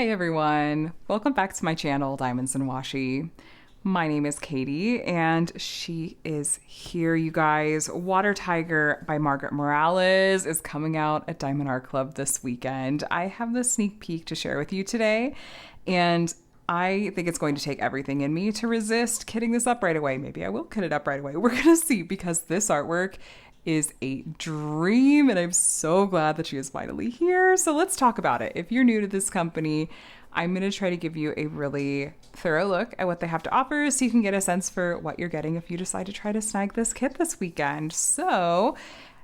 Hey everyone, welcome back to my channel, Diamonds and Washi. My name is Katie and she is here, you guys. Water Tiger by Margaret Morales is coming out at Diamond Art Club this weekend. I have the sneak peek to share with you today, and I think it's going to take everything in me to resist kitting this up right away. Maybe I will kit it up right away. We're gonna see, because this artwork is a dream and I'm so glad that she is finally here. So let's talk about it. If you're new to this company, I'm going to try to give you a really thorough look at what they have to offer so you can get a sense for what you're getting if you decide to try to snag this kit this weekend. So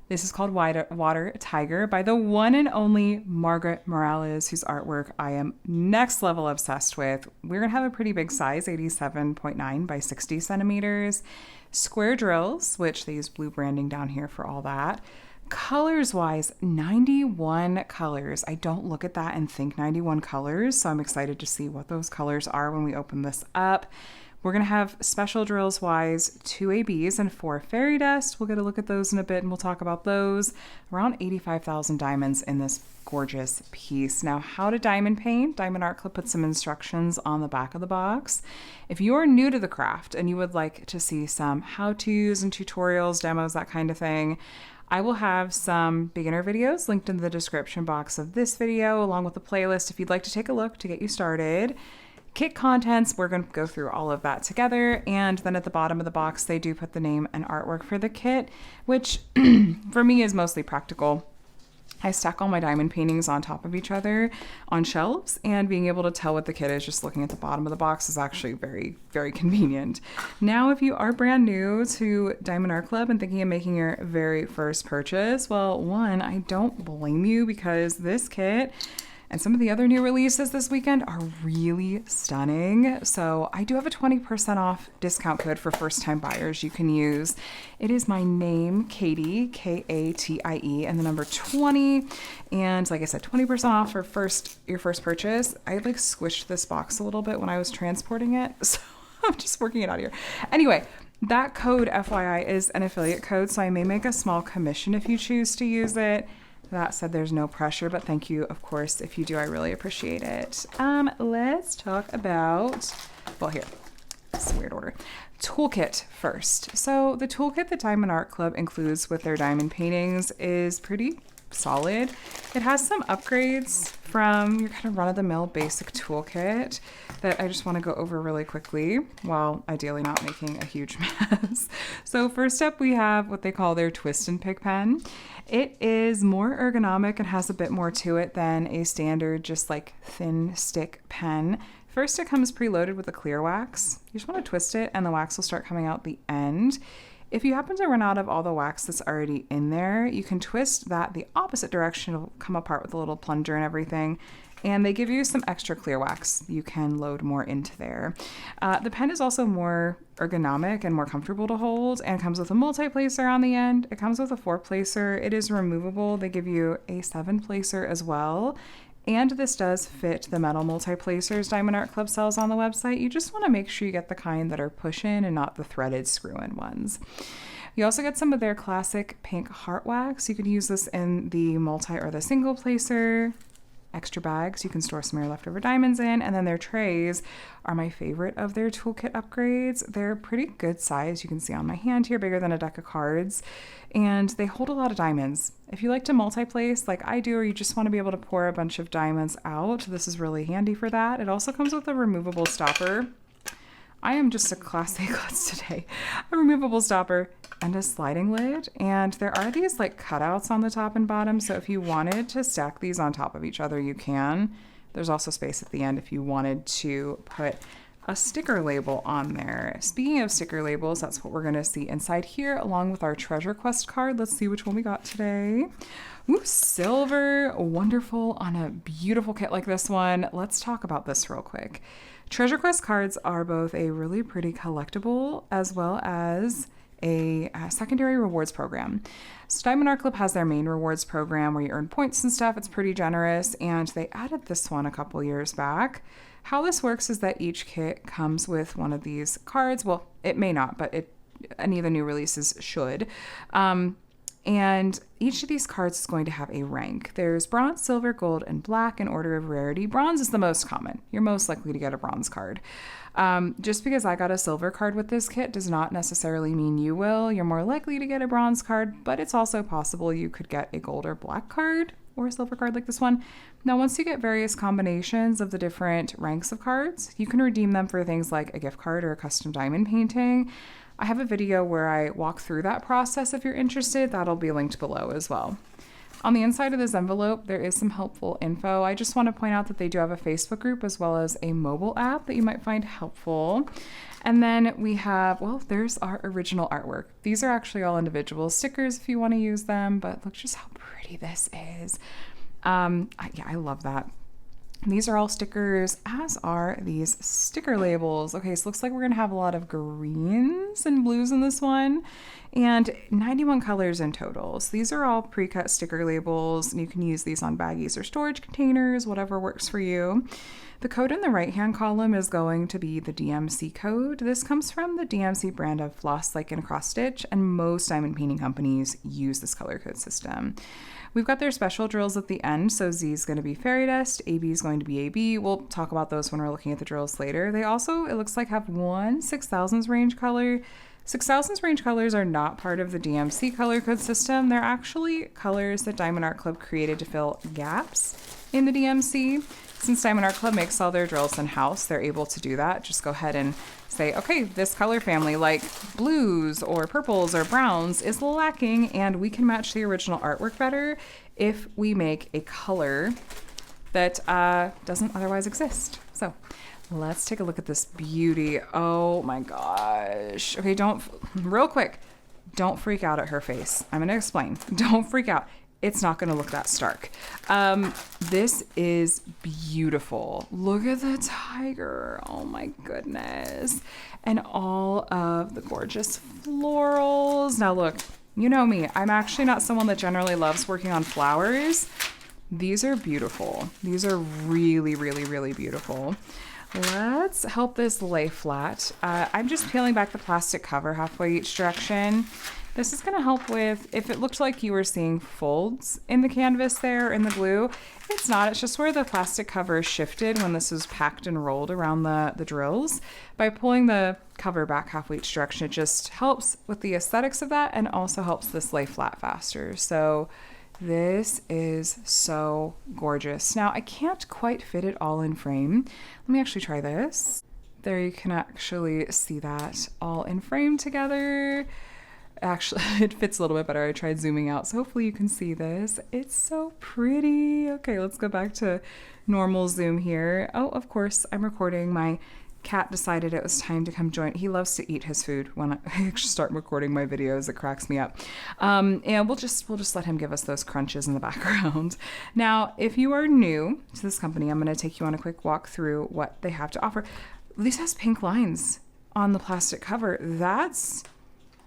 this is called Water Tiger by the one and only Margaret Morales, whose artwork I am next level obsessed with. We're going to have a pretty big size, 87.9 by 60 centimeters. Square drills, which they use blue branding down here for all that. Colors wise, 91 colors. I don't look at that and think 91 colors, so I'm excited to see what those colors are when we open this up. We're going to have special drills wise 2 ABs and 4 fairy dust. We'll get a look at those in a bit and we'll talk about those. Around 85,000 diamonds in this gorgeous piece. Now, how to diamond paint. Diamond Art Club put some instructions on the back of the box. If you are new to the craft and you would like to see some how-tos and tutorials, demos, that kind of thing, I will have some beginner videos linked in the description box of this video, along with a playlist if you'd like to take a look to get you started. Kit contents, we're going to go through all of that together, and then at the bottom of the box they do put the name and artwork for the kit, which for me is mostly practical. I stack all my diamond paintings on top of each other on shelves, and being able to tell what the kit is just looking at the bottom of the box is actually very, very convenient. Now, if you are brand new to Diamond Art Club and thinking of making your very first purchase, well, one, I don't blame you, because this kit and some of the other new releases this weekend are really stunning. So I do have a 20% off discount code for first-time buyers you can use. It is my name, Katie, Katie, and the number 20. And like I said, 20% off for your first purchase. I like squished this box a little bit when I was transporting it, so I'm just working it out here. Anyway, that code, FYI, is an affiliate code, so I may make a small commission if you choose to use it. That said, there's no pressure, but thank you, of course. If you do, I really appreciate it. Let's talk about, well, here, it's a weird order. Toolkit first. So the toolkit that Diamond Art Club includes with their diamond paintings is pretty solid. It has some upgrades from your kind of run-of-the-mill basic toolkit that I just want to go over really quickly, while ideally not making a huge mess. So first up, we have what they call their twist and pick pen. It is more ergonomic and has a bit more to it than a standard just like thin stick pen. First, it comes preloaded with a clear wax. You just want to twist it and the wax will start coming out the end. If you happen to run out of all the wax that's already in there, you can twist that the opposite direction. It'll come apart with a little plunger and everything. And they give you some extra clear wax. You can load more into there. The pen is also more ergonomic and more comfortable to hold, and comes with a multi-placer on the end. It comes with a 4-placer. It is removable. They give you a 7-placer as well. And this does fit the metal multi-placers Diamond Art Club sells on the website. You just want to make sure you get the kind that are push-in and not the threaded screw-in ones. You also get some of their classic pink heart wax. You could use this in the multi or the single placer. Extra bags you can store some of your leftover diamonds in, and then their trays are my favorite of their toolkit upgrades. They're pretty good size. You can see on my hand here, bigger than a deck of cards, and they hold a lot of diamonds. If you like to multi-place like I do, or you just want to be able to pour a bunch of diamonds out, this is really handy for that. It also comes with a removable stopper. I am just a class A klutz today. A removable stopper and a sliding lid. And there are these like cutouts on the top and bottom. So if you wanted to stack these on top of each other, you can. There's also space at the end if you wanted to put a sticker label on there. Speaking of sticker labels, that's what we're going to see inside here, along with our treasure quest card. Let's see which one we got today. Ooh, silver, wonderful on a beautiful kit like this one. Let's talk about this real quick. Treasure quest cards are both a really pretty collectible as well as a secondary rewards program. So Diamond Art Club has their main rewards program where you earn points and stuff. It's pretty generous, and they added this one a couple years back. How this works is that each kit comes with one of these cards. Well, it may not, but any of the new releases should. And each of these cards is going to have a rank. There's bronze, silver, gold, and black in order of rarity. Bronze is the most common. You're most likely to get a bronze card. Just because I got a silver card with this kit does not necessarily mean you will. You're more likely to get a bronze card, but it's also possible you could get a gold or black card or a silver card like this one. Now, once you get various combinations of the different ranks of cards, you can redeem them for things like a gift card or a custom diamond painting. I have a video where I walk through that process if you're interested. That'll be linked below as well. On the inside of this envelope, there is some helpful info. I just want to point out that they do have a Facebook group as well as a mobile app that you might find helpful. And then we have, well, there's our original artwork. These are actually all individual stickers if you want to use them, but look just how pretty this is. Yeah, I love that. These are all stickers, as are these sticker labels. Okay, so looks like we're gonna have a lot of greens and blues in this one, and 91 colors in total. So these are all pre-cut sticker labels, and you can use these on baggies or storage containers, whatever works for you. The code in the right-hand column is going to be the DMC code. This comes from the DMC brand of floss, like and cross stitch, and most diamond painting companies use this color code system. We've got their special drills at the end, so Z is going to be fairy dust, AB is going to be AB. We'll talk about those when we're looking at the drills later. They also, it looks like, have one 6000s range color. 6000s range colors are not part of the DMC color code system. They're actually colors that Diamond Art Club created to fill gaps in the DMC. Since Diamond Art Club makes all their drills in-house, they're able to do that. Just go ahead and say, okay, this color family, like blues or purples or browns, is lacking, and we can match the original artwork better if we make a color that doesn't otherwise exist. So let's take a look at this beauty. Oh my gosh. Okay, real quick, don't freak out at her face. I'm gonna explain. Don't freak out. It's not going to look that stark. This is beautiful. Look at the tiger. Oh my goodness. And all of the gorgeous florals. Now look, you know me. I'm actually not someone that generally loves working on flowers. These are beautiful. These are really, really, really beautiful. Let's help this lay flat. I'm just peeling back the plastic cover halfway each direction. This is going to help with, if it looked like you were seeing folds in the canvas there in the glue, it's not. It's just where the plastic cover shifted when this was packed and rolled around the drills. By pulling the cover back halfway each direction, it just helps with the aesthetics of that and also helps this lay flat faster. So this is so gorgeous. Now, I can't quite fit it all in frame. Let me actually try this. There you can actually see that all in frame together. Actually, it fits a little bit better. I tried zooming out, so hopefully you can see this. It's so pretty. Okay, let's go back to normal zoom here. Oh, of course, I'm recording. My cat decided it was time to come join. He loves to eat his food when I actually start recording my videos. It cracks me up. And we'll just let him give us those crunches in the background. Now, if you are new to this company, I'm going to take you on a quick walk through what they have to offer. This has pink lines on the plastic cover. That's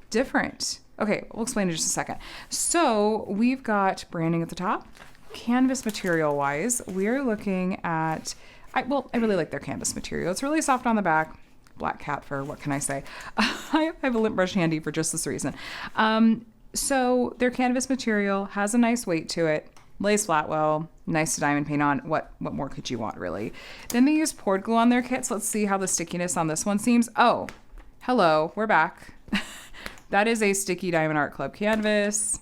different. Okay, we'll explain in just a second. So we've got branding at the top. Canvas material wise, we're looking at, I really like their canvas material. It's really soft on the back. Black cat fur, what can I say? I have a lint brush handy for just this reason. So their canvas material has a nice weight to it, lays flat well, nice to diamond paint on. What more could you want, really? Then they use poured glue on their kits. Let's see how the stickiness on this one seems. Oh, hello, we're back. That is a sticky Diamond Art Club canvas.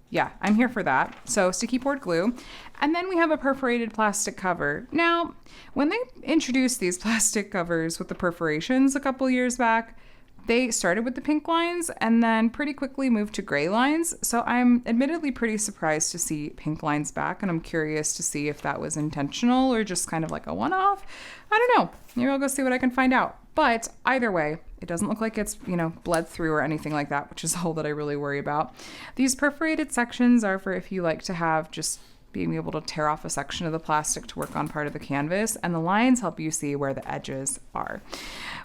Yeah, I'm here for that. So sticky poured glue. And then we have a perforated plastic cover. Now, when they introduced these plastic covers with the perforations a couple years back, they started with the pink lines and then pretty quickly moved to gray lines. So I'm admittedly pretty surprised to see pink lines back, and I'm curious to see if that was intentional or just kind of like a one-off. I don't know. Maybe I'll go see what I can find out. But either way, it doesn't look like it's, bled through or anything like that, which is all that I really worry about. These perforated sections are for if you like to have just being able to tear off a section of the plastic to work on part of the canvas, and the lines help you see where the edges are.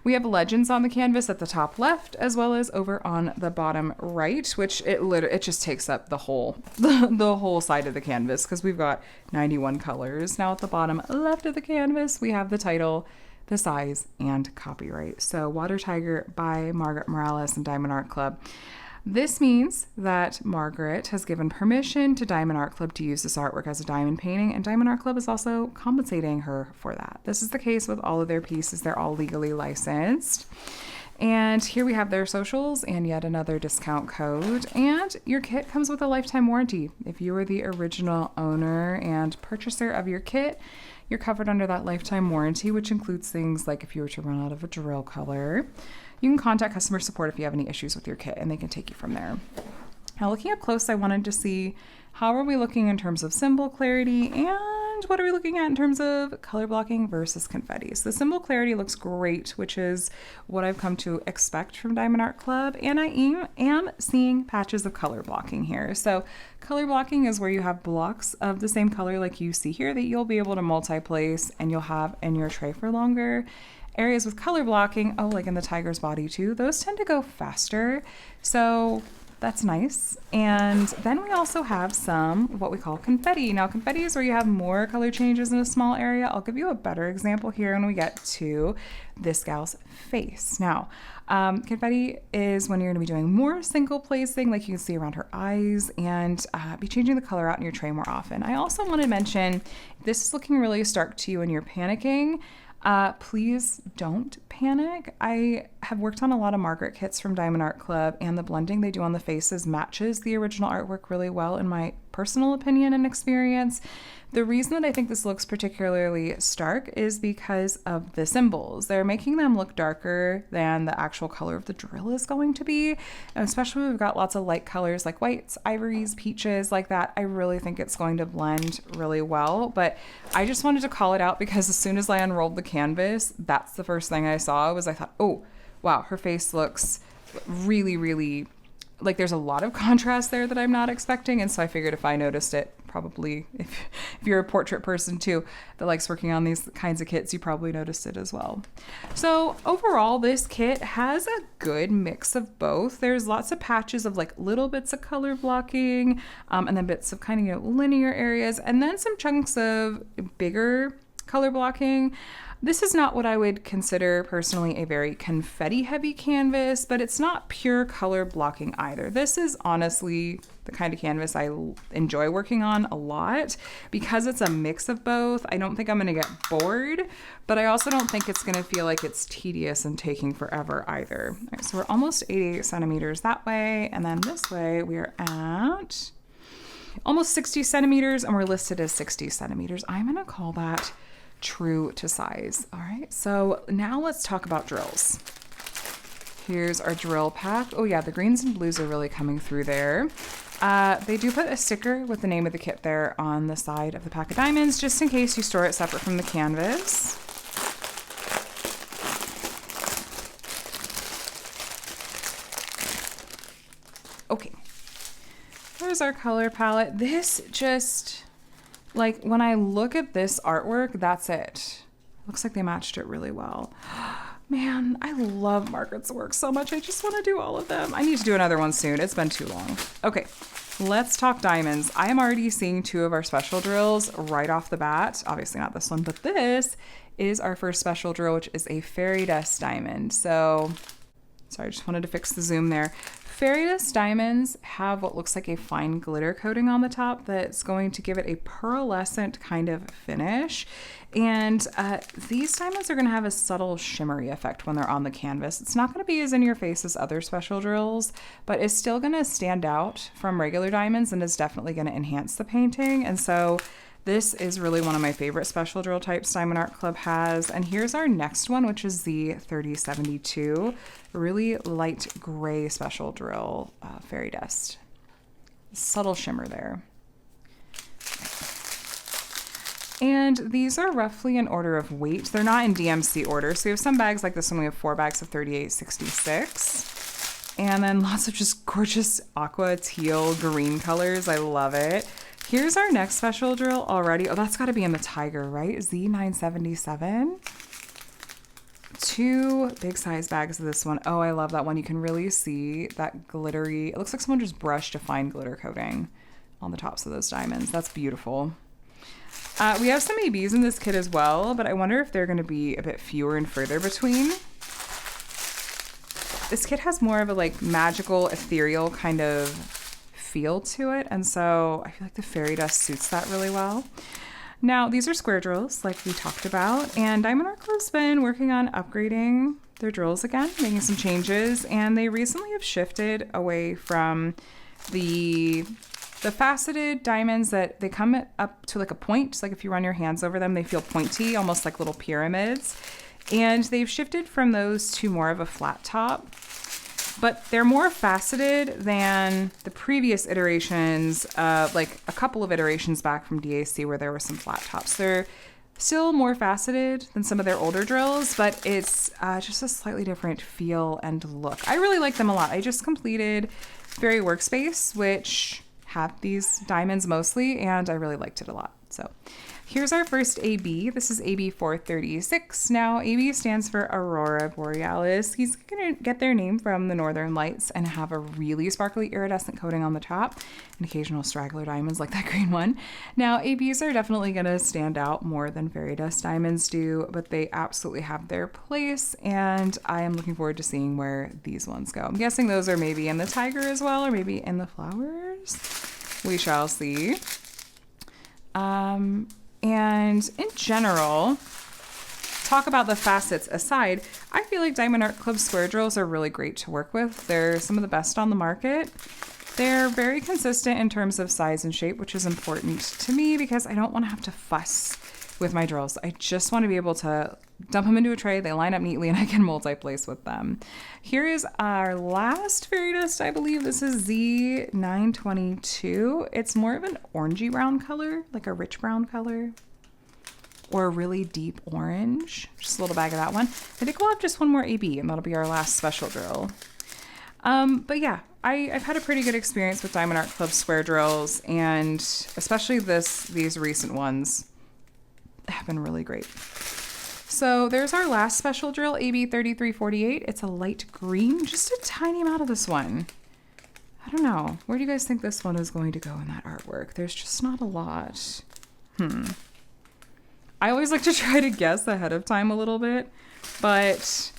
We have legends on the canvas at the top left, as well as over on the bottom right, which it just takes up the whole the whole side of the canvas because we've got 91 colors. Now at the bottom left of the canvas, we have the title, the size, and copyright. So Water Tiger by Margaret Morales and Diamond Art Club. This means that Margaret has given permission to Diamond Art Club to use this artwork as a diamond painting, and Diamond Art Club is also compensating her for that. This is the case with all of their pieces. They're all legally licensed. And here we have their socials and yet another discount code. And your kit comes with a lifetime warranty. If you are the original owner and purchaser of your kit, you're covered under that lifetime warranty, which includes things like if you were to run out of a drill color. You can contact customer support if you have any issues with your kit, and they can take you from there. Now, looking up close, I wanted to see how are we looking in terms of symbol clarity and what are we looking at in terms of color blocking versus confetti. So the symbol clarity looks great, which is what I've come to expect from Diamond Art Club, and I am seeing patches of color blocking here. So color blocking is where you have blocks of the same color like you see here that you'll be able to multi-place and you'll have in your tray for longer. Areas with color blocking, like in the tiger's body too, those tend to go faster. So that's nice. And then we also have some what we call confetti. Now, confetti is where you have more color changes in a small area. I'll give you a better example here when we get to this gal's face. Now, confetti is when you're going to be doing more single placing, like you can see around her eyes, and be changing the color out in your tray more often. I also want to mention, if this is looking really stark to you and you're panicking, please don't panic. I have worked on a lot of Margaret kits from Diamond Art Club, and the blending they do on the faces matches the original artwork really well in my personal opinion and experience. The reason that I think this looks particularly stark is because of the symbols. They're making them look darker than the actual color of the drill is going to be. And especially when we've got lots of light colors like whites, ivories, peaches, like that. I really think it's going to blend really well. But I just wanted to call it out because as soon as I unrolled the canvas, that's the first thing I saw was I thought, oh, wow, her face looks really, really like there's a lot of contrast there that I'm not expecting. And so I figured if I noticed it, probably if you're a portrait person too that likes working on these kinds of kits, you probably noticed it as well. So overall, this kit has a good mix of both. There's lots of patches of like little bits of color blocking, and then bits of kind of linear areas, and then some chunks of bigger color blocking. This is not what I would consider personally a very confetti heavy canvas, but it's not pure color blocking either. This is honestly the kind of canvas I enjoy working on a lot because it's a mix of both. I don't think I'm gonna get bored, but I also don't think it's gonna feel like it's tedious and taking forever either. All right, so we're almost 88 centimeters that way, and then this way we are at almost 60 centimeters, and we're listed as 60 centimeters. I'm gonna call that true to size. All right, so now let's talk about drills. Here's our drill pack. Oh yeah, the greens and blues are really coming through there. They do put a sticker with the name of the kit there on the side of the pack of diamonds, just in case you store it separate from the canvas. Okay, here's our color palette. This just, like, when I look at this artwork, that's it. Looks like they matched it really well. Man, I love Margaret's work so much. I just want to do all of them. I need to do another one soon. It's been too long. Okay, let's talk diamonds. I am already seeing two of our special drills right off the bat. Obviously not this one, but this is our first special drill, which is a fairy dust diamond. So, sorry, I just wanted to fix the zoom there. Fairy dust diamonds have what looks like a fine glitter coating on the top that's going to give it a pearlescent kind of finish. And these diamonds are going to have a subtle shimmery effect when they're on the canvas. It's not going to be as in your face as other special drills, but it's still going to stand out from regular diamonds and is definitely going to enhance the painting. And so this is really one of my favorite special drill types Diamond Art Club has. And here's our next one, which is the 3072, really light gray special drill fairy dust. Subtle shimmer there. And these are roughly in order of weight. They're not in DMC order. So we have some bags like this one. We have 4 bags of 3866. And then lots of just gorgeous aqua, teal, green colors. I love it. Here's our next special drill already. Oh, that's got to be in the tiger, right? Z977. 2 big size bags of this one. Oh, I love that one. You can really see that glittery. It looks like someone just brushed a fine glitter coating on the tops of those diamonds. That's beautiful. We have some ABs in this kit as well, but I wonder if they're going to be a bit fewer and further between. this kit has more of a like magical, ethereal kind of feel to it. And so I feel like the fairy dust suits that really well. Now, these are square drills like we talked about, and Diamond Art Club's been working on upgrading their drills again, making some changes, and they recently have shifted away from the faceted diamonds that they come up to like a point. Just like if you run your hands over them, they feel pointy, almost like little pyramids. And they've shifted from those to more of a flat top. But they're more faceted than the previous iterations, like a couple of iterations back from DAC where there were some flat tops. They're still more faceted than some of their older drills, but it's just a slightly different feel and look. I really like them a lot. I just completed Fairy Workspace, which had these diamonds mostly, and I really liked it a lot. So here's our first AB. This is AB 436. Now, AB stands for Aurora Borealis. He's going to get their name from the northern lights and have a really sparkly iridescent coating on the top and occasional straggler diamonds like that green one. Now, ABs are definitely going to stand out more than fairy dust diamonds do, but they absolutely have their place, and I am looking forward to seeing where these ones go. I'm guessing those are maybe in the tiger as well, or maybe in the flowers. We shall see. And in general, talk about the facets aside, I feel like Diamond Art Club square drills are really great to work with. They're some of the best on the market. They're very consistent in terms of size and shape, which is important to me because I don't want to have to fuss with my drills. I just want to be able to dump them into a tray, they line up neatly, and I can multi-place with them. Here is our last fairy dust, I believe. This is Z922. It's more of an orangey brown color, like a rich brown color, or a really deep orange. Just a little bag of that one. I think we'll have just one more AB, and that'll be our last special drill. But yeah, I've had a pretty good experience with Diamond Art Club square drills, and especially these recent ones have been really great. So there's our last special drill, AB 3348. It's a light green, just a tiny amount of this one. I don't know. Where do you guys think this one is going to go in that artwork? There's just not a lot. I always like to try to guess ahead of time a little bit, but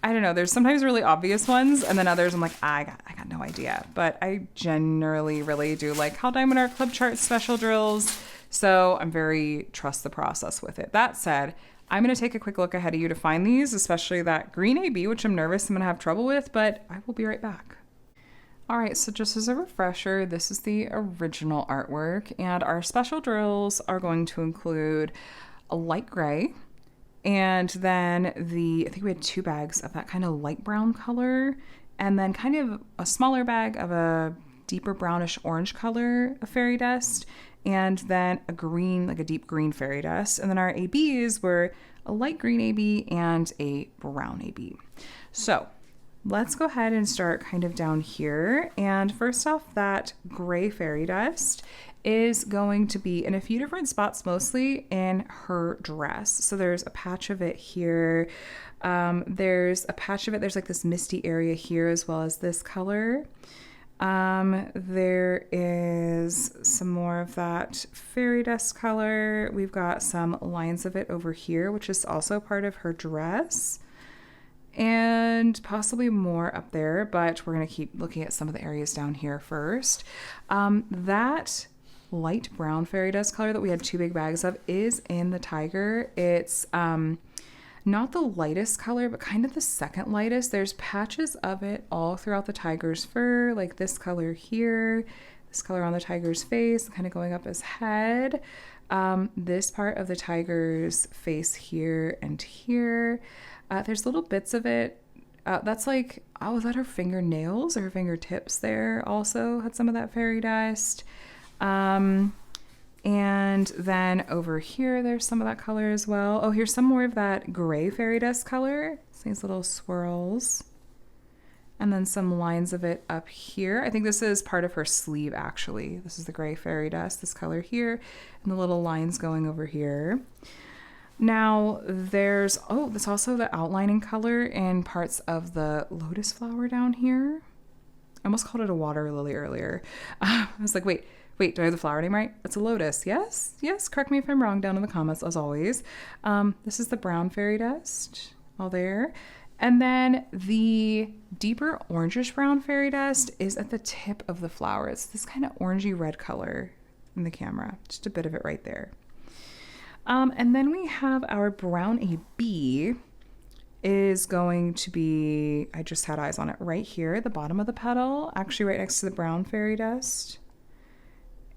I don't know. There's sometimes really obvious ones, and then others I'm like, I got no idea. But I generally really do like how Diamond Art Club charts special drills, so I'm very trust the process with it. That said, I'm going to take a quick look ahead of you to find these, especially that green AB, which I'm nervous I'm going to have trouble with, but I will be right back. All right, so just as a refresher, this is the original artwork, and our special drills are going to include a light gray, and then I think we had 2 bags of that kind of light brown color, and then kind of a smaller bag of a deeper brownish orange color of fairy dust, and then a green, like a deep green fairy dust. And then our ABs were a light green AB and a brown AB. So let's go ahead and start kind of down here. And first off, that gray fairy dust is going to be in a few different spots, mostly in her dress. So there's a patch of it here. There's a patch of it. There's like this misty area here, as well as this color. There is some more of that fairy dust color. We've got some lines of it over here, which is also part of her dress, and possibly more up there, but we're going to keep looking at some of the areas down here first. That light brown fairy dust color that we had 2 big bags of is in the tiger. It's not the lightest color, but kind of the second lightest. There's patches of it all throughout the tiger's fur, like this color here, this color on the tiger's face, kind of going up his head. This part of the tiger's face here and here. There's little bits of it. That's like, oh, was that her fingernails or her fingertips there? Also had some of that fairy dust. And then over here, there's some of that color as well. Oh, here's some more of that gray fairy dust color. So these little swirls. And then some lines of it up here. I think this is part of her sleeve, actually. This is the gray fairy dust, this color here, and the little lines going over here. Now there's also the outlining color in parts of the lotus flower down here. I almost called it a water lily earlier. I was like, wait, do I have the flower name right? It's a lotus. Yes, correct me if I'm wrong down in the comments, as always. This is the brown fairy dust, all there. And then the deeper orangish brown fairy dust is at the tip of the flower. It's this kind of orangey red color in the camera, just a bit of it right there. And then we have our brown AB is going to be, I just had eyes on it right here at the bottom of the petal, actually right next to the brown fairy dust.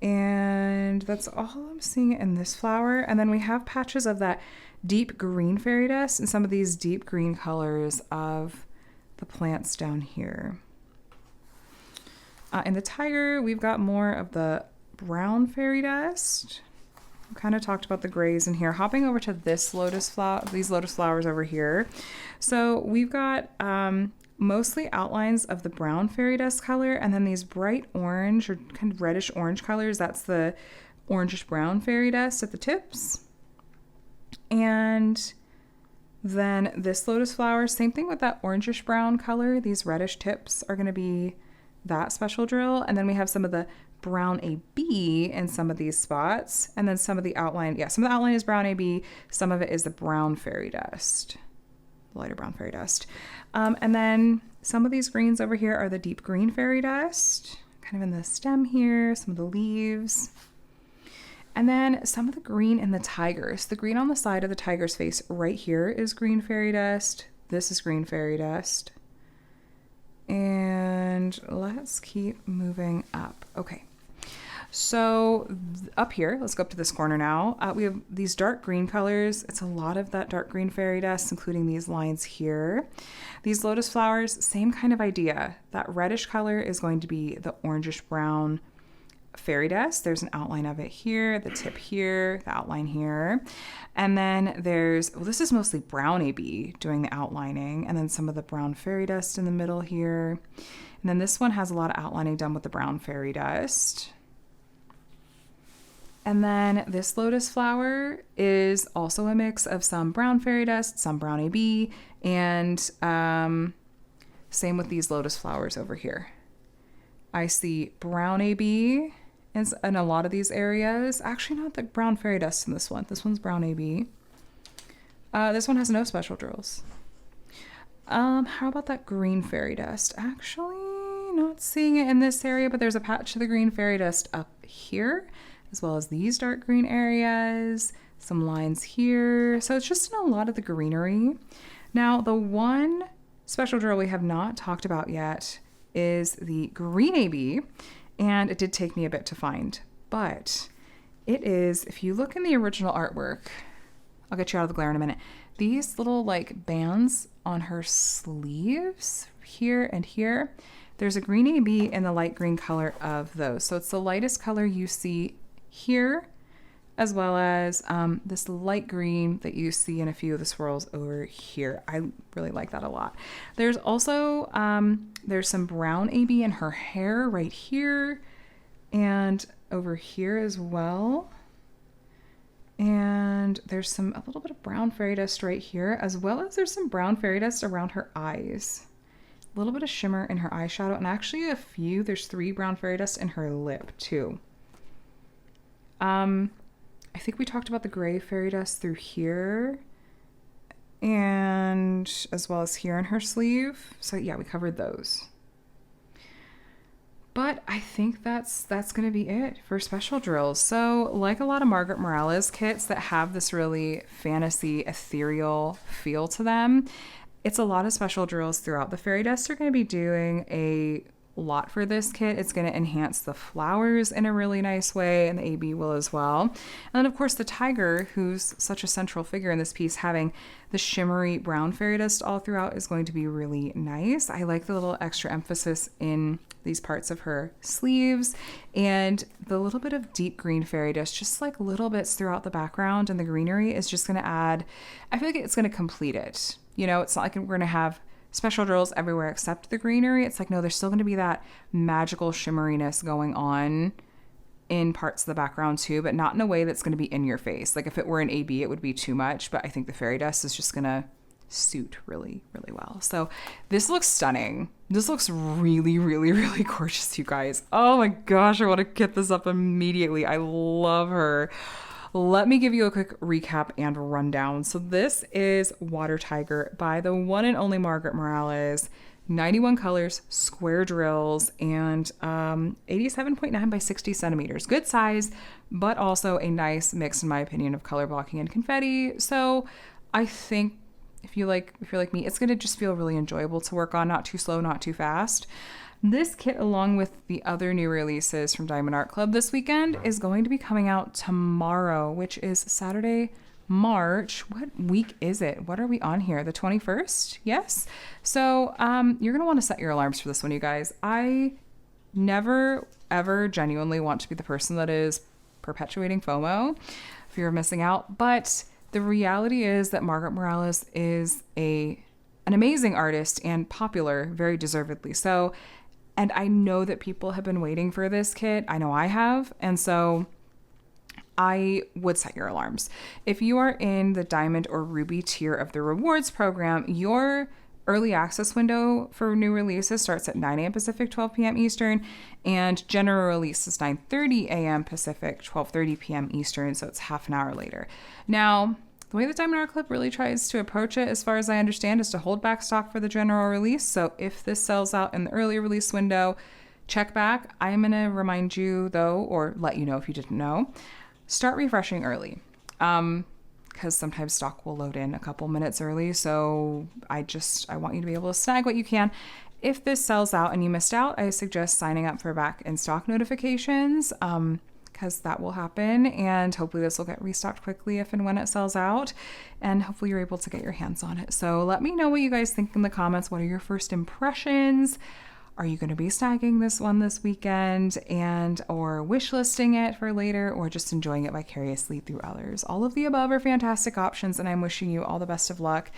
And that's all I'm seeing in this flower. And then we have patches of that deep green fairy dust and some of these deep green colors of the plants down here. In the tiger, we've got more of the brown fairy dust. We kind of talked about the grays in here. Hopping over to this lotus flower, these lotus flowers over here. So we've got mostly outlines of the brown fairy dust color, and then these bright orange or kind of reddish orange colors. That's the orangish brown fairy dust at the tips. And then this lotus flower, same thing with that orangish brown color. These reddish tips are going to be that special drill. And then we have some of the brown AB in some of these spots. And then some of the outline, some of the outline is brown AB. Some of it is the brown fairy dust, lighter brown fairy dust. And then some of these greens over here are the deep green fairy dust, kind of in the stem here, some of the leaves. And then some of the green in the tiger. So the green on the side of the tiger's face right here is green fairy dust. This is green fairy dust. And let's keep moving up. Okay. So up here, let's go up to this corner now. We have these dark green colors. It's a lot of that dark green fairy dust, including these lines here. These lotus flowers, same kind of idea. That reddish color is going to be the orangish brown fairy dust. There's an outline of it here, the tip here, the outline here. And then there's, well, this is mostly brown AB doing the outlining, and then some of the brown fairy dust in the middle here. And then this one has a lot of outlining done with the brown fairy dust. And then this lotus flower is also a mix of some brown fairy dust, some brown AB, and same with these lotus flowers over here. I see brown AB in a lot of these areas. Actually, not the brown fairy dust in this one. This one's brown AB. This one has no special drills. How about that green fairy dust? Actually, not seeing it in this area, but there's a patch of the green fairy dust up here, as well as these dark green areas, some lines here. So it's just in a lot of the greenery. Now, the one special drill we have not talked about yet is the green AB, and it did take me a bit to find, but it is, if you look in the original artwork, I'll get you out of the glare in a minute, these little like bands on her sleeves here and here, there's a green AB in the light green color of those. So it's the lightest color you see here, as well as this light green that you see in a few of the swirls over here. I really like that a lot. There's also, there's some brown AB in her hair right here and over here as well. And there's a little bit of brown fairy dust right here, as well as there's some brown fairy dust around her eyes. A little bit of shimmer in her eyeshadow, and actually there's 3 brown fairy dust in her lip too. I think we talked about the gray fairy dust through here and as well as here in her sleeve. So yeah, we covered those. But I think that's going to be it for special drills. So like a lot of Margaret Morales kits that have this really fantasy, ethereal feel to them, it's a lot of special drills throughout. The fairy dust are going to be doing a lot for this kit. It's going to enhance the flowers in a really nice way, and the AB will as well. And then of course the tiger, who's such a central figure in this piece, having the shimmery brown fairy dust all throughout is going to be really nice. I like the little extra emphasis in these parts of her sleeves, and the little bit of deep green fairy dust, just like little bits throughout the background and the greenery, is just going to add, I feel like it's going to complete it. You know, it's not like we're going to have special drills everywhere except the greenery. It's like, no, there's still going to be that magical shimmeriness going on in parts of the background too, but not in a way that's going to be in your face. Like if it were an AB, it would be too much, but I think the fairy dust is just going to suit really, really well. So this looks stunning. This looks really, really, really gorgeous, you guys. Oh my gosh, I want to get this up immediately. I love her. let me give you a quick recap and rundown. So this is Water Tiger by the one and only Margaret Morales. 91 colors, square drills, and 87.9 by 60 centimeters. Good size, but also a nice mix, in my opinion, of color blocking and confetti. So I think if you're like me, it's going to just feel really enjoyable to work on, not too slow, not too fast. This kit, along with the other new releases from Diamond Art Club this weekend, is going to be coming out tomorrow, which is Saturday, March. What week is it? What are we on here? The 21st? Yes. So you're going to want to set your alarms for this one, you guys. I never, ever genuinely want to be the person that is perpetuating FOMO, fear of missing out. But the reality is that Margaret Morales is an amazing artist and popular, very deservedly so. And I know that people have been waiting for this kit. I know I have. And so I would set your alarms. If you are in the Diamond or Ruby tier of the rewards program, your early access window for new releases starts at 9 a.m. Pacific, 12 p.m. Eastern, and general release is 9:30 a.m. Pacific, 12:30 p.m. Eastern, so it's half an hour later. Now, the way the Diamond Art Club really tries to approach it, as far as I understand, is to hold back stock for the general release. So if this sells out in the early release window, check back. I'm going to remind you, though, or let you know if you didn't know, start refreshing early, because sometimes stock will load in a couple minutes early. So I want you to be able to snag what you can. If this sells out and you missed out, I suggest signing up for back in stock notifications, because that will happen, and hopefully this will get restocked quickly if and when it sells out, and hopefully you're able to get your hands on it. So let me know what you guys think in the comments. What are your first impressions? Are you going to be snagging this one this weekend or wish listing it for later, or just enjoying it vicariously through others? All of the above are fantastic options, and I'm wishing you all the best of luck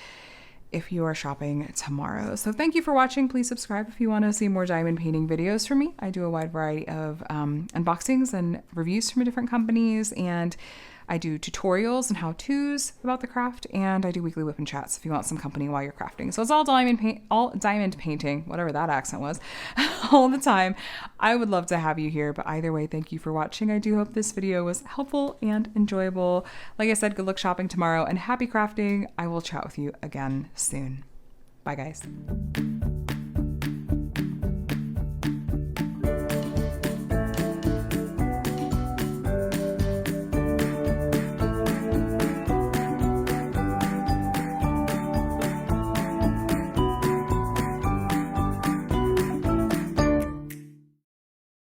if you are shopping tomorrow. So thank you for watching. Please subscribe if you want to see more diamond painting videos from me. I do a wide variety of unboxings and reviews from different companies, and I do tutorials and how-tos about the craft, and I do weekly whip and chats if you want some company while you're crafting. So it's all diamond painting, whatever that accent was, all the time. I would love to have you here, but either way, thank you for watching. I do hope this video was helpful and enjoyable. Like I said, good luck shopping tomorrow and happy crafting. I will chat with you again soon. Bye, guys.